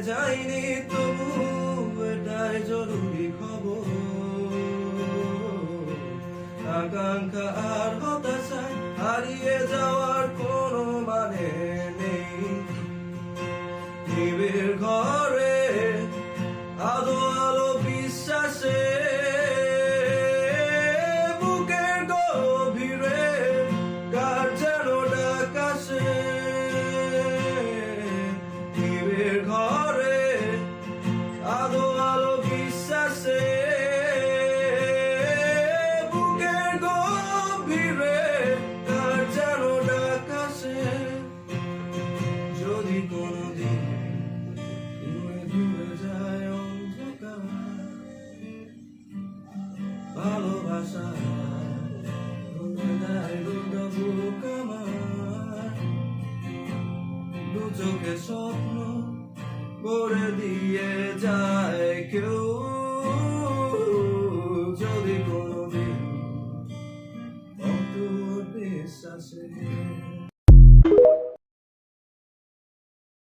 যাইনি তবু এটাই জরুরি খবর। আকাঙ্ক্ষা আর হতাশায় হারিয়ে যাওয়ার কোনো মানে নেই। নিবিড় ঘরে আলো আলো বিশ্বাসে বুকের গভীরে কার যেন ডাক আসে। নিবিড় ঘরে আলো আলো বিশ্বাসে বুকের গভীরে কার যেন ডাক আসে। যদি কোনোদিন দূরে যায় অন্ধকার, ভালোবাসা ভুলে দেয় দুটো বুক আমার। দু চোখে স্বপ্ন ভরে দিয়ে যায় কেউ। যদি কোনোদিন অটুট বিশ্বাসে